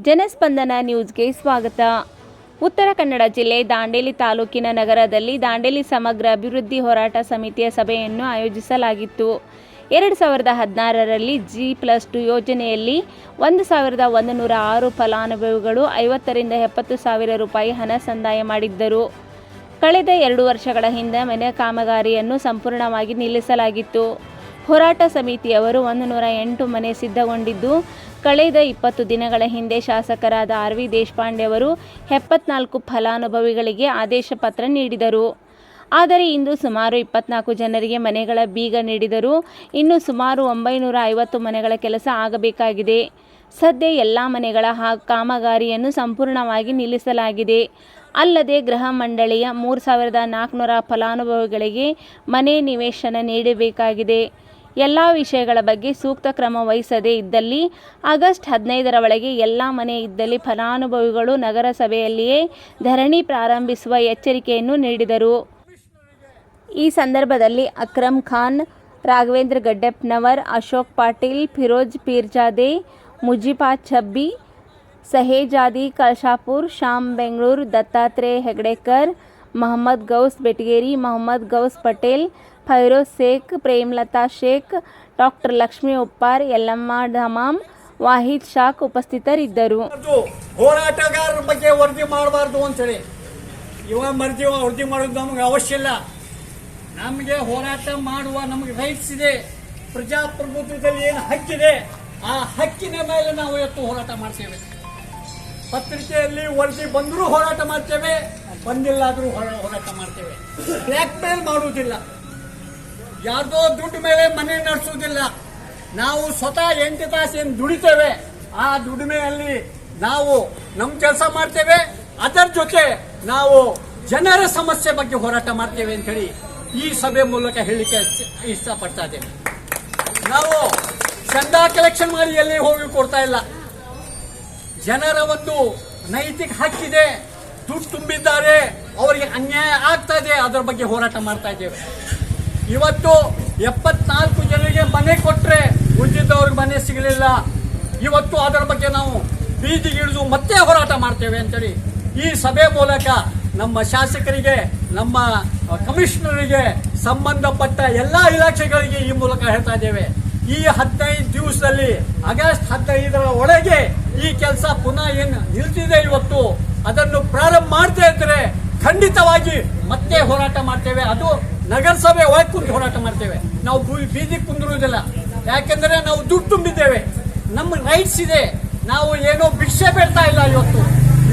ಜನಸ್ಪಂದನ ನ್ಯೂಸ್ಗೆ ಸ್ವಾಗತ. ಉತ್ತರ ಕನ್ನಡ ಜಿಲ್ಲೆ ದಾಂಡೇಲಿ ತಾಲೂಕಿನ ನಗರದಲ್ಲಿ ದಾಂಡೇಲಿ ಸಮಗ್ರ ಅಭಿವೃದ್ಧಿ ಹೋರಾಟ ಸಮಿತಿಯ ಸಭೆಯನ್ನು ಆಯೋಜಿಸಲಾಗಿತ್ತು. 2016ರಲ್ಲಿ G+2 ಯೋಜನೆಯಲ್ಲಿ 1106 ಫಲಾನುಭವಿಗಳು 50 ರಿಂದ 70 ಸಾವಿರ ರೂಪಾಯಿ ಹಣ ಸಂದಾಯ ಮಾಡಿದ್ದರು. ಕಳೆದ 2 ವರ್ಷಗಳ ಹಿಂದೆ ಮನೆ ಕಾಮಗಾರಿಯನ್ನು ಸಂಪೂರ್ಣವಾಗಿ ನಿಲ್ಲಿಸಲಾಗಿತ್ತು. ಹೋರಾಟ ಸಮಿತಿಯವರು 108 ಮನೆ ಸಿದ್ಧಗೊಂಡಿದ್ದು, ಕಳೆದ 20 ದಿನಗಳ ಹಿಂದೆ ಶಾಸಕರಾದ RV ದೇಶಪಾಂಡೆ ಅವರು 74 ಫಲಾನುಭವಿಗಳಿಗೆ ಆದೇಶ ಪತ್ರ ನೀಡಿದರು. ಆದರೆ ಇಂದು ಸುಮಾರು 24 ಜನರಿಗೆ ಮನೆಗಳ ಬೀಗ ನೀಡಿದರು. ಇನ್ನು ಸುಮಾರು 950 ಮನೆಗಳ ಕೆಲಸ ಆಗಬೇಕಾಗಿದೆ. ಸದ್ಯ ಎಲ್ಲ ಮನೆಗಳ ಕಾಮಗಾರಿಯನ್ನು ಸಂಪೂರ್ಣವಾಗಿ ನಿಲ್ಲಿಸಲಾಗಿದೆ. ಅಲ್ಲದೆ ಗೃಹ ಮಂಡಳಿಯ 3400 ಫಲಾನುಭವಿಗಳಿಗೆ ಮನೆ ನಿವೇಶನ ನೀಡಬೇಕಾಗಿದೆ. ಎಲ್ಲ ವಿಷಯಗಳ ಬಗ್ಗೆ ಸೂಕ್ತ ಕ್ರಮ ವಹಿಸದೇ ಇದ್ದಲ್ಲಿ ಆಗಸ್ಟ್ 15ರ ಒಳಗೆ ಎಲ್ಲ ಮನೆ ಇದ್ದಲ್ಲಿ ಫಲಾನುಭವಿಗಳು ನಗರಸಭೆಯಲ್ಲಿಯೇ ಧರಣಿ ಪ್ರಾರಂಭಿಸುವ ಎಚ್ಚರಿಕೆಯನ್ನು ನೀಡಿದರು. ಈ ಸಂದರ್ಭದಲ್ಲಿ ಅಕ್ರಮ್ ಖಾನ್, ರಾಘವೇಂದ್ರ ಗಡ್ಡೆಪ್ಪನವರ್, ಅಶೋಕ್ ಪಾಟೀಲ್, ಫಿರೋಜ್ ಪೀರ್ಜಾದೆ, ಮುಜಿಬಾ ಛಬ್ಬಿ, ಸಹೇಜಾದಿ ಕಳಶಾಪುರ್, ಶ್ಯಾಮ್ ಬೆಂಗಳೂರು, ದತ್ತಾತ್ರೇಯ ಹೆಗಡೆಕರ್, ಮೊಹಮ್ಮದ್ ಗೌಸ್ ಬೆಟಗೇರಿ, ಮೊಹಮ್ಮದ್ ಗೌಸ್ ಪಟೇಲ್, ಫೈರೋಜ್ ಶೇಖ್, ಪ್ರೇಮಲತಾ ಶೇಖ್, ಡಾಕ್ಟರ್ ಲಕ್ಷ್ಮೀ ಉಪ್ಪಾರ್, ಯಲ್ಲಮ್ಮ ಢಮಾಮ್, ವಾಹಿದ್ ಶಾಕ್ ಉಪಸ್ಥಿತರಿದ್ದರು. ಹೋರಾಟಗಾರರ ಬಗ್ಗೆ ವರದಿ ಮಾಡಬಾರ್ದು ಅಂತೇಳಿ ವರದಿ ಮಾಡೋದು ನಮಗೆ ಅವಶ್ಯ ಇಲ್ಲ. ನಮಗೆ ಹೋರಾಟ ಮಾಡುವ ನಮಗೆ ರೈಟ್ಸ್ ಇದೆ. ಪ್ರಜಾಪ್ರಭುತ್ವದಲ್ಲಿ ಏನು ಹಕ್ಕಿದೆ ಆ ಹಕ್ಕಿನ ಮೇಲೆ ನಾವು ಇವತ್ತು ಹೋರಾಟ ಮಾಡ್ತೇವೆ. ಪತ್ರಿಕೆಯಲ್ಲಿ ವರದಿ ಬಂದರೂ ಹೋರಾಟ ಮಾಡ್ತೇವೆ, ಬಂದಿಲ್ಲಾದರೂ ಹೋರಾಟ ಮಾಡ್ತೇವೆ. ಬ್ಲ್ಯಾಕ್ ಮೇಲ್ ಮಾಡುವುದಿಲ್ಲ, ಯಾರ್ದೋ ದುಡ್ಡು ಮೇಲೆ ಮನೆ ನಡೆಸುವುದಿಲ್ಲ. ನಾವು ಸ್ವತಃ 8 ತಾಸು ಏನು ದುಡಿತೇವೆ, ಆ ದುಡಿಮೆಯಲ್ಲಿ ನಾವು ನಮ್ಮ ಕೆಲಸ ಮಾಡ್ತೇವೆ. ಅದರ ಜೊತೆ ನಾವು ಜನರ ಸಮಸ್ಯೆ ಬಗ್ಗೆ ಹೋರಾಟ ಮಾಡ್ತೇವೆ ಅಂತ ಹೇಳಿ ಈ ಸಭೆ ಮೂಲಕ ಹೇಳಲಿಕ್ಕೆ ಇಷ್ಟಪಡ್ತಾ ಇದ್ದೇವೆ. ನಾವು ಚಂದಾ ಕಲೆಕ್ಷನ್ ಮಾಡಿ ಎಲ್ಲಿ ಹೋಗಿ ಕೊಡ್ತಾ ಇಲ್ಲ. ಜನರ ಒಂದು ನೈತಿಕ ಹಕ್ಕಿದೆ, ದುಡ್ಡು ತುಂಬಿದ್ದಾರೆ, ಅವರಿಗೆ ಅನ್ಯಾಯ ಆಗ್ತಾ ಇದೆ, ಅದರ ಬಗ್ಗೆ ಹೋರಾಟ ಮಾಡ್ತಾ ಇದ್ದೇವೆ. ಇವತ್ತು 74 ಜನರಿಗೆ ಮನೆ ಕೊಟ್ಟರೆ ಉಳಿದಿದ್ದವ್ರಿಗೆ ಮನೆ ಸಿಗಲಿಲ್ಲ. ಇವತ್ತು ಅದರ ಬಗ್ಗೆ ನಾವು ಬೀದಿಗಿಳಿದು ಮತ್ತೆ ಹೋರಾಟ ಮಾಡ್ತೇವೆ ಅಂತೇಳಿ ಈ ಸಭೆ ಮೂಲಕ ನಮ್ಮ ಶಾಸಕರಿಗೆ, ನಮ್ಮ ಕಮಿಷನರಿಗೆ, ಸಂಬಂಧಪಟ್ಟ ಎಲ್ಲಾ ಇಲಾಖೆಗಳಿಗೆ ಈ ಮೂಲಕ ಹೇಳ್ತಾ ಇದ್ದೇವೆ. ಈ 15 ದಿವಸದಲ್ಲಿ ಆಗಸ್ಟ್ 15ರ ಒಳಗೆ ಈ ಕೆಲಸ ಪುನಃ ಏನು ನಿಲ್ತಿದೆ ಇವತ್ತು ಅದನ್ನು ಪ್ರಾರಂಭ ಮಾಡದೇ ಇದ್ರೆ ಖಂಡಿತವಾಗಿ ಮತ್ತೆ ಹೋರಾಟ ಮಾಡ್ತೇವೆ. ಅದು ನಗರಸಭೆ ಒಳಗೆ ಕುಂತು ಹೋರಾಟ ಮಾಡ್ತೇವೆ. ನಾವು ಬೀದಿಗೆ ಕುಂದಿರುವುದಿಲ್ಲ. ಯಾಕೆಂದ್ರೆ ನಾವು ದುಡ್ಡು ತುಂಬಿದ್ದೇವೆ, ನಮ್ಮ ರೈಟ್ಸ್ ಇದೆ. ನಾವು ಏನೋ ಭಿಕ್ಷೆ ಬೇಡ್ತಾ ಇಲ್ಲ.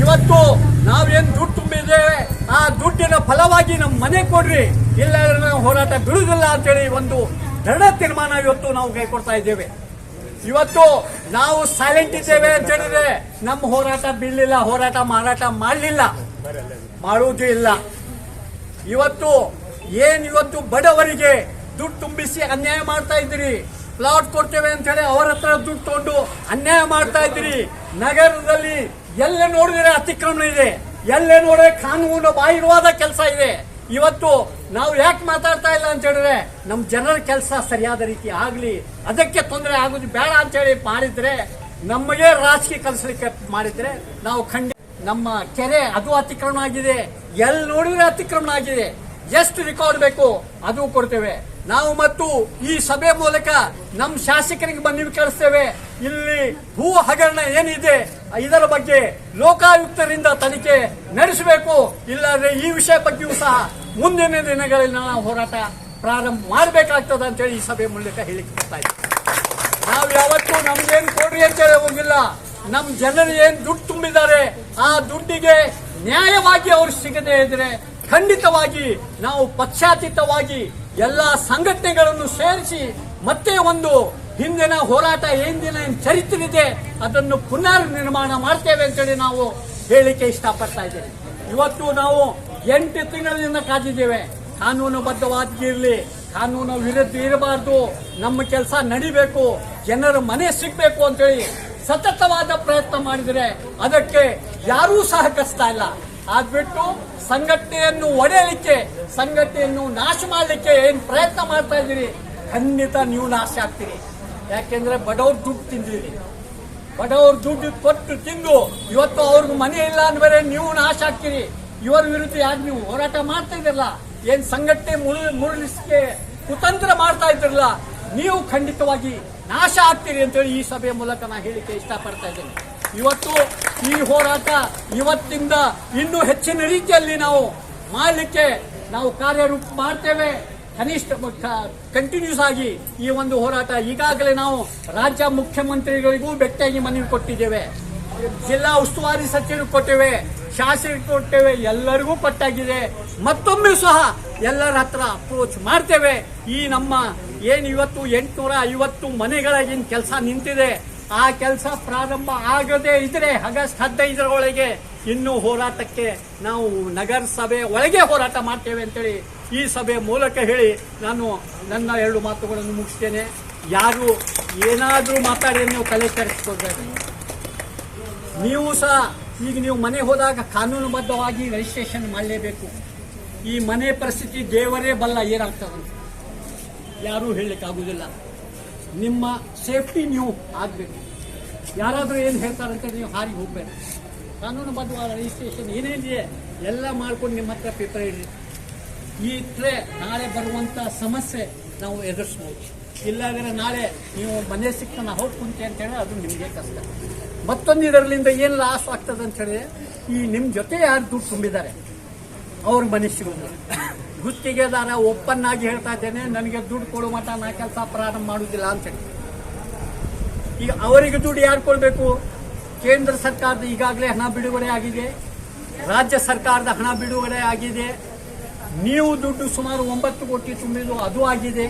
ಇವತ್ತು ನಾವೇನು ದುಡ್ಡು ತುಂಬಿದ್ದೇವೆ, ಆ ದುಡ್ಡಿನ ಫಲವಾಗಿ ನಮ್ಮ ಮನೆ ಕೊಡ್ರಿ, ಇಲ್ಲ ನಾವು ಹೋರಾಟ ಬಿಡುವುದಿಲ್ಲ ಅಂತೇಳಿ ಒಂದು ದೃಢ ತೀರ್ಮಾನ ಇವತ್ತು ನಾವು ಕೈಕೊಡ್ತಾ ಇದ್ದೇವೆ. ಇವತ್ತು ನಾವು ಸೈಲೆಂಟ್ ಇದ್ದೇವೆ ಅಂತ ಹೇಳಿದ್ರೆ ನಮ್ಮ ಹೋರಾಟ ಬೀಳಲಿಲ್ಲ, ಹೋರಾಟ ಮಾರಾಟ ಮಾಡಲಿಲ್ಲ, ಮಾಡುವುದೂ ಇಲ್ಲ. ಇವತ್ತು ಬಡವರಿಗೆ ದುಡ್ಡು ತುಂಬಿಸಿ ಅನ್ಯಾಯ ಮಾಡ್ತಾ ಇದ್ದೀರಿ, ಪ್ಲಾಟ್ ಕೊಡ್ತೇವೆ ಅಂತ ಹೇಳಿ ಅವರ ಹತ್ರ ದುಡ್ಡು ತಗೊಂಡು ಅನ್ಯಾಯ ಮಾಡ್ತಾ ಇದ್ದೀರಿ. ನಗರದಲ್ಲಿ ಎಲ್ಲೇ ನೋಡಿದ್ರೆ ಅತಿಕ್ರಮಣ ಇದೆ, ಎಲ್ಲೇ ನೋಡಿದ್ರೆ ಕಾನೂನು ಬಾಹಿರವಾದ ಕೆಲಸ ಇದೆ. ಇವತ್ತು ನಾವು ಯಾಕೆ ಮಾತಾಡ್ತಾ ಇಲ್ಲ ಅಂತ ಹೇಳಿದ್ರೆ ನಮ್ಮ ಜನರ ಕೆಲಸ ಸರಿಯಾದ ರೀತಿ ಆಗ್ಲಿ, ಅದಕ್ಕೆ ತೊಂದರೆ ಆಗುದು ಬೇಡ ಅಂತ ಹೇಳಿ ಮಾಡಿದ್ರೆ, ನಮಗೆ ರಾಜಕೀಯ ಕಲಿಸಲಿಕ್ಕೆ ಮಾಡಿದ್ರೆ ನಾವು ನಮ್ಮ ಕೆರೆ ಅದು ಅತಿಕ್ರಮಣ ಆಗಿದೆ, ಎಲ್ಲಿ ನೋಡಿದ್ರೆ ಅತಿಕ್ರಮಣ ಆಗಿದೆ. ಎಷ್ಟು ರೆಕಾರ್ಡ್ ಬೇಕು ಅದು ಕೊಡ್ತೇವೆ ನಾವು. ಮತ್ತು ಈ ಸಭೆ ಮೂಲಕ ನಮ್ಮ ಶಾಸಕರಿಗೆ ಮನವಿ ಕಳಿಸ್ತೇವೆ, ಇಲ್ಲಿ ಭೂ ಹಗರಣ ಏನಿದೆ ಇದರ ಬಗ್ಗೆ ಲೋಕಾಯುಕ್ತರಿಂದ ತನಿಖೆ ನಡೆಸಬೇಕು. ಇಲ್ಲಾಂದ್ರೆ ಈ ವಿಷಯ ಬಗ್ಗೆಯೂ ಸಹ ಮುಂದಿನ ದಿನಗಳಲ್ಲಿ ನಾವು ಹೋರಾಟ ಪ್ರಾರಂಭ ಮಾಡಬೇಕಾಗ್ತದೆ ಅಂತೇಳಿ ಈ ಸಭೆ ಮೂಲಕ ಹೇಳಿಕೆ ಬರ್ತಾ ಇದ್ದೀವಿ. ನಾವು ಯಾವತ್ತೂ ನಮ್ಗೇನು ಕೊಡ್ರಿ ಅಂತೇಳಿ ಹೋಗಿಲ್ಲ. ನಮ್ಮ ಜನರು ಏನ್ ದುಡ್ಡು ತುಂಬಿದ್ದಾರೆ ಆ ದುಡ್ಡಿಗೆ ನ್ಯಾಯವಾಗಿ ಅವ್ರು ಸಿಗದೇ ಇದ್ರೆ ಖಂಡಿತವಾಗಿ ನಾವು ಪಕ್ಷಾತೀತವಾಗಿ ಎಲ್ಲಾ ಸಂಘಟನೆಗಳನ್ನು ಸೇರಿಸಿ ಮತ್ತೆ ಒಂದು ಹಿಂದಿನ ಹೋರಾಟ ಏನ್ ಚರಿತ್ರೆ ಇದೆ ಅದನ್ನು ಪುನರ್ ನಿರ್ಮಾಣ ಮಾಡ್ತೇವೆ ಅಂತೇಳಿ ನಾವು ಹೇಳಿಕೆ ಇಷ್ಟಪಡ್ತಾ ಇದ್ದೇವೆ. ಇವತ್ತು ನಾವು 8 ತಿಂಗಳಿಂದ ಕಾದಿದ್ದೇವೆ. ಕಾನೂನುಬದ್ಧವಾಗಿರಲಿ, ಕಾನೂನು ವಿರುದ್ಧ ಇರಬಾರ್ದು, ನಮ್ಮ ಕೆಲಸ ನಡಿಬೇಕು, ಜನರ ಮನೆ ಸಿಗ್ಬೇಕು ಅಂತೇಳಿ ಸತತವಾದ ಪ್ರಯತ್ನ ಮಾಡಿದರೆ ಅದಕ್ಕೆ ಯಾರೂ ಸಹಕರಿಸ್ತಾ ಇಲ್ಲ. ಅದ್ಬಿಟ್ಟು ಸಂಘಟನೆಯನ್ನು ಒಡೆಯಲಿಕ್ಕೆ, ಸಂಘಟನೆಯನ್ನು ನಾಶ ಮಾಡಲಿಕ್ಕೆ ಏನ್ ಪ್ರಯತ್ನ ಮಾಡ್ತಾ ಇದ್ದೀರಿ, ಖಂಡಿತ ನೀವು ನಾಶ ಆಗ್ತೀರಿ. ಯಾಕೆಂದ್ರೆ ಬಡವ್ರು ದುಡ್ಡು ತಿಂದಿರಿ. ಬಡವರು ದುಡ್ಡು ಕೊಟ್ಟು ತಿಂದು ಇವತ್ತು ಅವ್ರಿಗೆ ಮನೆ ಇಲ್ಲ ಅಂದ್ರೆ ನೀವು ನಾಶ ಆಗ್ತೀರಿ. ಇವರ ವಿರುದ್ಧ ಯಾರು ನೀವು ಹೋರಾಟ ಮಾಡ್ತಾ ಇದ್ರಲ್ಲ, ಏನ್ ಸಂಘಟನೆ ಮುರುಳಿಸಕ್ಕೆ ಕುತಂತ್ರ ಮಾಡ್ತಾ ಇದ್ರಲ್ಲ, ನೀವು ಖಂಡಿತವಾಗಿ ನಾಶ ಆಗ್ತೀರಿ ಅಂತೇಳಿ ಈ ಸಭೆಯ ಮೂಲಕ ನಾನು ಹೇಳಿಕೆ ಇಷ್ಟಪಡ್ತಾ ಇದ್ದೇನೆ. ಇವತ್ತು ಈ ಹೋರಾಟ ಇವತ್ತಿಂದ ಇನ್ನೂ ಹೆಚ್ಚಿನ ರೀತಿಯಲ್ಲಿ ನಾವು ಮಾಡಲಿಕ್ಕೆ ನಾವು ಕಾರ್ಯರೂಪ ಮಾಡ್ತೇವೆ. ಕನಿಷ್ಠ ಕಂಟಿನ್ಯೂಸ್ ಆಗಿ ಈ ಒಂದು ಹೋರಾಟ ಈಗಾಗಲೇ ನಾವು ರಾಜ್ಯ ಮುಖ್ಯಮಂತ್ರಿಗಳಿಗೂ ಭೇಟಿಯಾಗಿ ಮನವಿ ಕೊಟ್ಟಿದ್ದೇವೆ, ಜಿಲ್ಲಾ ಉಸ್ತುವಾರಿ ಸಚಿವರು ಕೊಟ್ಟೇವೆ, ಶಾಸಕರು ಕೊಟ್ಟೇವೆ, ಎಲ್ಲರಿಗೂ ಕೊಟ್ಟಾಗಿದೆ. ಮತ್ತೊಮ್ಮೆ ಸಹ ಎಲ್ಲರ ಹತ್ರ ಅಪ್ರೋಚ್ ಮಾಡ್ತೇವೆ. ಈ ನಮ್ಮ ಏನು ಇವತ್ತು 850 ಮನೆಗಳ ಏನು ಕೆಲಸ ನಿಂತಿದೆ, ಆ ಕೆಲಸ ಪ್ರಾರಂಭ ಆಗದೇ ಇದ್ರೆ ಆಗಸ್ಟ್ 15ರೊಳಗೆ ಇನ್ನೂ ಹೋರಾಟಕ್ಕೆ ನಾವು ನಗರಸಭೆ ಒಳಗೆ ಹೋರಾಟ ಮಾಡ್ತೇವೆ ಅಂತೇಳಿ ಈ ಸಭೆ ಮೂಲಕ ಹೇಳಿ ನಾನು ನನ್ನ 2 ಮಾತುಗಳನ್ನು ಮುಗಿಸ್ತೇನೆ. ಯಾರು ಏನಾದರೂ ಮಾತಾಡಿ ನೀವು ತಲೆ ಕೆಡಿಸ್ಕೊಳ್ಬೇಕು. ನೀವು ಸಹ ಈಗ ನೀವು ಮನೆ ಹೋದಾಗ ಕಾನೂನುಬದ್ಧವಾಗಿ ರಿಜಿಸ್ಟ್ರೇಷನ್ ಮಾಡಲೇಬೇಕು. ಈ ಮನೆ ಪರಿಸ್ಥಿತಿ ದೇವರೇ ಬಲ್ಲ ಏನಾಗ್ತದಂತ ಯಾರೂ ಹೇಳಲಿಕ್ಕಾಗುವುದಿಲ್ಲ. ನಿಮ್ಮ ಸೇಫ್ಟಿ ನೀವು ಆಗಬೇಕು. ಯಾರಾದರೂ ಏನು ಹೇಳ್ತಾರಂತ ನೀವು ಹಾರಿ ಹೋಗ್ಬೇಕು. ಕಾನೂನುಬದ್ಧವಾದ ರಿಜಿಸ್ಟ್ರೇಷನ್ ಏನೇನಿದೆ ಎಲ್ಲ ಮಾಡ್ಕೊಂಡು ನಿಮ್ಮ ಹತ್ರ ಪೇಪರ್ ಇಡಿ. ಈ ಇಟ್ಟರೆ ನಾಳೆ ಬರುವಂಥ ಸಮಸ್ಯೆ ನಾವು ಎದುರಿಸ್ಬೋದು. ಇಲ್ಲಾಂದರೆ ನಾಳೆ ನೀವು ಮನೆ ಸಿಕ್ಕ ನಾ ಹೋಗಿ ಕುಂತೆ ಅಂತೇಳಿ ಅದು ನಿಮಗೆ ಕಷ್ಟ. ಮತ್ತೊಂದು ಇದರಲ್ಲಿಂದ ಏನು ಲಾಸ್ ಆಗ್ತದೆ ಅಂತ ಹೇಳಿದ್ರೆ, ಈ ನಿಮ್ಮ ಜೊತೆ ಯಾರು ದುಡ್ಡು ತುಂಬಿದ್ದಾರೆ ಅವ್ರ ಮನೆ ಸಿಗೋದು. ಗುತ್ತಿಗೆದಾರ ಓಪನ್ ಆಗಿ ಹೇಳ್ತಾ ಇದ್ದೇನೆ, ನನಗೆ ದುಡ್ಡು ಕೊಡೋ ಮಟ್ಟ ನಾ ಕೆಲಸ ಪ್ರಾರಂಭ ಮಾಡುವುದಿಲ್ಲ ಅಂತೇಳಿ. ಈಗ ಅವರಿಗೆ ದುಡ್ಡು ಯಾರು ಕೊಡಬೇಕು? ಕೇಂದ್ರ ಸರ್ಕಾರದ ಈಗಾಗಲೇ ಹಣ ಬಿಡುಗಡೆ ಆಗಿದೆ, ರಾಜ್ಯ ಸರ್ಕಾರದ ಹಣ ಬಿಡುಗಡೆ ಆಗಿದೆ. ನೀವು ದುಡ್ಡು ಸುಮಾರು 9 ಕೋಟಿ ತುಂಬಿದ್ದು ಅದು ಆಗಿದೆ.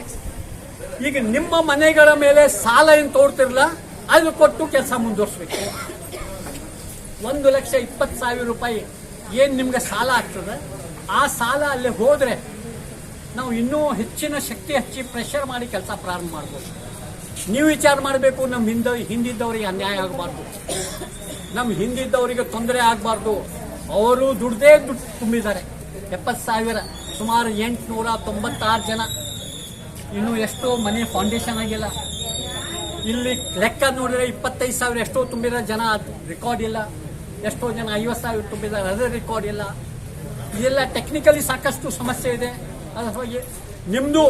ಈಗ ನಿಮ್ಮ ಮನೆಗಳ ಮೇಲೆ ಸಾಲ ಏನು ತೋಡ್ತಿರಲ್ಲ, ಅದು ಕೊಟ್ಟು ಕೆಲಸ ಮುಂದುವರಿಸಬೇಕು. 1,20,000 ರೂಪಾಯಿ ಏನು ನಿಮ್ಗೆ ಸಾಲ ಆಗ್ತದೆ, ಆ ಸಾಲ ಅಲ್ಲಿ ಹೋದ್ರೆ ನಾವು ಇನ್ನೂ ಹೆಚ್ಚಿನ ಶಕ್ತಿ ಹಚ್ಚಿ ಪ್ರೆಷರ್ ಮಾಡಿ ಕೆಲಸ ಪ್ರಾರಂಭ ಮಾಡ್ಬೋದು. ನೀವು ವಿಚಾರ ಮಾಡಬೇಕು, ನಮ್ಮ ಹಿಂದಿದ್ದವರಿಗೆ ಅನ್ಯಾಯ ಆಗಬಾರ್ದು, ನಮ್ಮ ಹಿಂದಿದ್ದವರಿಗೆ ತೊಂದರೆ ಆಗಬಾರ್ದು. ಅವರು ದುಡ್ಡು ತುಂಬಿದ್ದಾರೆ 70,000, ಸುಮಾರು 896 ಜನ. ಇನ್ನು ಎಷ್ಟೋ ಮನೆ ಫೌಂಡೇಶನ್ ಆಗಿಲ್ಲ. ಇಲ್ಲಿ ಲೆಕ್ಕ ನೋಡಿದ್ರೆ 25,000 ಎಷ್ಟೋ ತುಂಬಿರೋ ಜನ ರೆಕಾರ್ಡ್ ಇಲ್ಲ. ಎಷ್ಟೋ ಜನ 50,000 ತುಂಬಿದ್ದಾರೆ, ಅದೇ ರೆಕಾರ್ಡ್ ಇಲ್ಲ. ಇದೆಲ್ಲ ಟೆಕ್ನಿಕಲಿ ಸಾಕಷ್ಟು ಸಮಸ್ಯೆ ಇದೆ. ಅದ್ರ ಹೋಗಿ ನಿಮ್ಮದು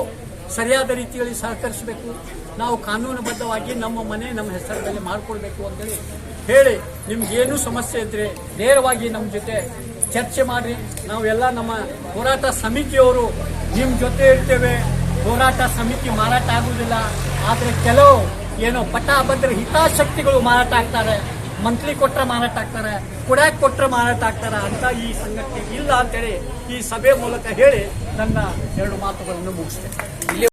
ಸರಿಯಾದ ರೀತಿಯಲ್ಲಿ ಸಹಕರಿಸಬೇಕು. ನಾವು ಕಾನೂನುಬದ್ಧವಾಗಿ ನಮ್ಮ ಮನೆ ನಮ್ಮ ಹೆಸರಿನಲ್ಲಿ ಮಾಡಿಕೊಡ್ಬೇಕು ಅಂತೇಳಿ ಹೇಳಿ, ನಿಮ್ಗೇನು ಸಮಸ್ಯೆ ಇದ್ರೆ ನೇರವಾಗಿ ನಮ್ಮ ಜೊತೆ ಚರ್ಚೆ ಮಾಡಿ. ನಾವೆಲ್ಲ ನಮ್ಮ ಹೋರಾಟ ಸಮಿತಿಯವರು ನಿಮ್ಮ ಜೊತೆ ಇರ್ತೇವೆ. ಹೋರಾಟ ಸಮಿತಿ ಮಾರಾಟ ಆಗುವುದಿಲ್ಲ, ಆದರೆ ಕೆಲವು ಏನೋ ಪಟ್ಟಾಭದ್ರ ಹಿತಾಸಕ್ತಿಗಳು ಮಾರಾಟ ಆಗ್ತಾರೆ. ಮಂತ್ಲಿ ಕೊಟ್ಟರೆ ಮಾರಾಟ ಆಗ್ತಾರೆ, ಕುಡ್ಯಾಕ್ ಕೊಟ್ಟರೆ ಮಾರಾಟ ಆಗ್ತಾರೆ ಅಂತ ಈ ಸಂಘಟನೆ ಇಲ್ಲ ಅಂತೇಳಿ ಈ ಸಭೆ ಮೂಲಕ ಹೇಳಿ ನನ್ನ 2 ಮಾತುಗಳನ್ನು ಮುಗಿಸ್ತೇನೆ.